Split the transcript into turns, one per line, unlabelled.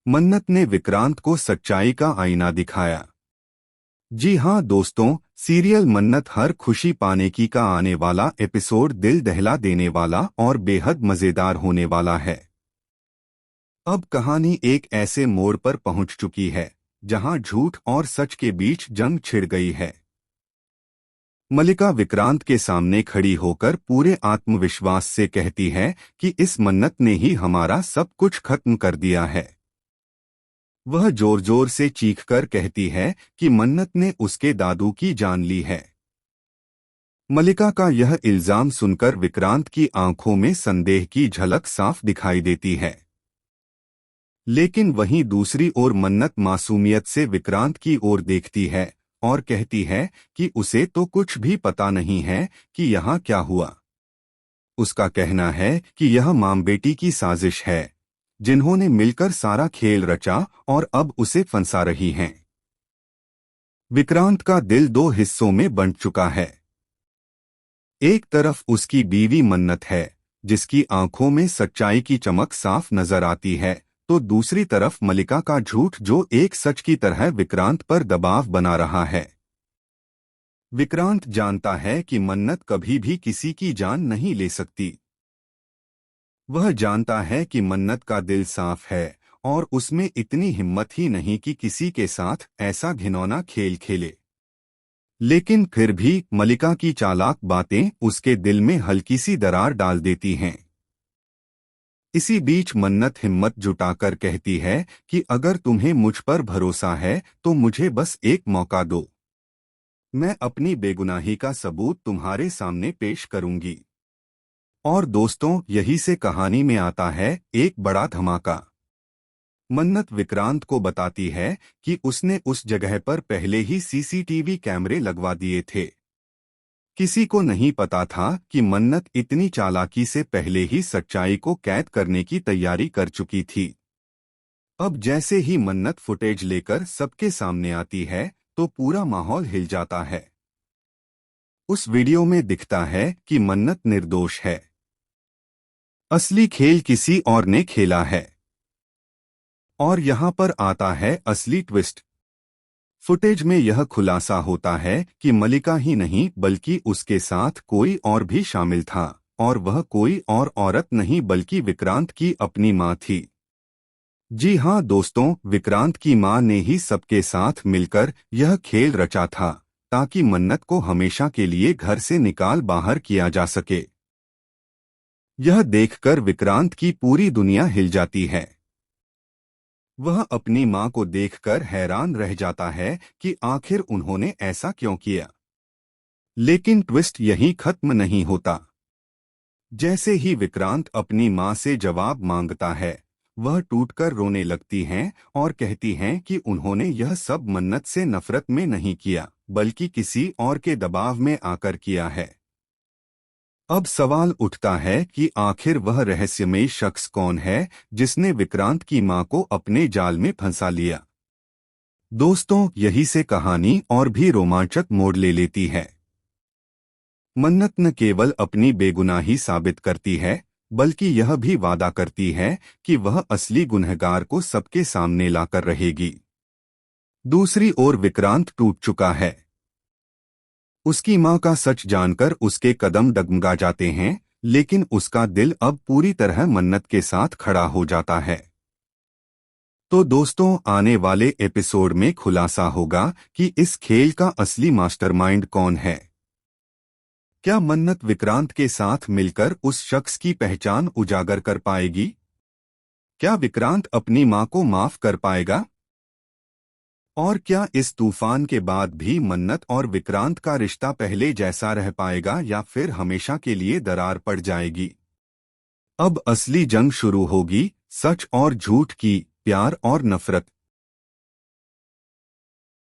मन्नत ने विक्रांत को सच्चाई का आईना दिखाया। जी हाँ दोस्तों, सीरियल मन्नत हर खुशी पाने की का आने वाला एपिसोड दिल दहला देने वाला और बेहद मजेदार होने वाला है। अब कहानी एक ऐसे मोड़ पर पहुंच चुकी है जहां झूठ और सच के बीच जंग छिड़ गई है। मलिका विक्रांत के सामने खड़ी होकर पूरे आत्मविश्वास से कहती है कि इस मन्नत ने ही हमारा सब कुछ खत्म कर दिया है। वह जोर जोर से चीखकर कहती है कि मन्नत ने उसके दादू की जान ली है। मलिका का यह इल्जाम सुनकर विक्रांत की आंखों में संदेह की झलक साफ दिखाई देती है। लेकिन वहीं दूसरी ओर मन्नत मासूमियत से विक्रांत की ओर देखती है और कहती है कि उसे तो कुछ भी पता नहीं है कि यहाँ क्या हुआ। उसका कहना है कि यह मां बेटी की साजिश है, जिन्होंने मिलकर सारा खेल रचा और अब उसे फंसा रही हैं। विक्रांत का दिल दो हिस्सों में बंट चुका है। एक तरफ उसकी बीवी मन्नत है, जिसकी आंखों में सच्चाई की चमक साफ नजर आती है, तो दूसरी तरफ मलिका का झूठ जो एक सच की तरह विक्रांत पर दबाव बना रहा है। विक्रांत जानता है कि मन्नत कभी भी किसी की जान नहीं ले सकती। वह जानता है कि मन्नत का दिल साफ है और उसमें इतनी हिम्मत ही नहीं कि किसी के साथ ऐसा घिनौना खेल खेले। लेकिन फिर भी मलिका की चालाक बातें उसके दिल में हल्की सी दरार डाल देती हैं। इसी बीच मन्नत हिम्मत जुटाकर कहती है कि अगर तुम्हें मुझ पर भरोसा है तो मुझे बस एक मौका दो। मैं अपनी बेगुनाही का सबूत तुम्हारे सामने पेश करूंगी। और दोस्तों, यही से कहानी में आता है एक बड़ा धमाका। मन्नत विक्रांत को बताती है कि उसने उस जगह पर पहले ही सीसीटीवी कैमरे लगवा दिए थे। किसी को नहीं पता था कि मन्नत इतनी चालाकी से पहले ही सच्चाई को कैद करने की तैयारी कर चुकी थी। अब जैसे ही मन्नत फुटेज लेकर सबके सामने आती है तो पूरा माहौल हिल जाता है। उस वीडियो में दिखता है कि मन्नत निर्दोष है। असली खेल किसी और ने खेला है। और यहाँ पर आता है असली ट्विस्ट। फुटेज में यह खुलासा होता है कि मलिका ही नहीं बल्कि उसके साथ कोई और भी शामिल था, और वह कोई और औरत नहीं बल्कि विक्रांत की अपनी मां थी। जी हाँ दोस्तों, विक्रांत की मां ने ही सबके साथ मिलकर यह खेल रचा था ताकि मन्नत को हमेशा के लिए घर से निकाल बाहर किया जा सके। यह देखकर विक्रांत की पूरी दुनिया हिल जाती है। वह अपनी मां को देखकर हैरान रह जाता है कि आखिर उन्होंने ऐसा क्यों किया। लेकिन ट्विस्ट यहीं खत्म नहीं होता। जैसे ही विक्रांत अपनी मां से जवाब मांगता है, वह टूटकर रोने लगती हैं और कहती हैं कि उन्होंने यह सब मन्नत से नफरत में नहीं किया, बल्कि किसी और के दबाव में आकर किया है। अब सवाल उठता है कि आखिर वह रहस्यमयी शख्स कौन है जिसने विक्रांत की मां को अपने जाल में फंसा लिया। दोस्तों, यही से कहानी और भी रोमांचक मोड़ ले लेती है। मन्नत न केवल अपनी बेगुनाही साबित करती है, बल्कि यह भी वादा करती है कि वह असली गुनहगार को सबके सामने लाकर रहेगी। दूसरी ओर विक्रांत टूट चुका है। उसकी मां का सच जानकर उसके कदम डगमगा जाते हैं, लेकिन उसका दिल अब पूरी तरह मन्नत के साथ खड़ा हो जाता है। तो दोस्तों, आने एपिसोड एपिसोड में खुलासा होगा कि इस खेल का असली मास्टरमाइंड कौन है। क्या मन्नत विक्रांत के साथ मिलकर उस शख्स की पहचान उजागर कर पाएगी? क्या विक्रांत अपनी मां को माफ कर पाएगा? और क्या इस तूफान के बाद भी मन्नत और विक्रांत का रिश्ता पहले जैसा रह पाएगा या फिर हमेशा के लिए दरार पड़ जाएगी? अब असली जंग शुरू होगी, सच और झूठ की, प्यार और नफरत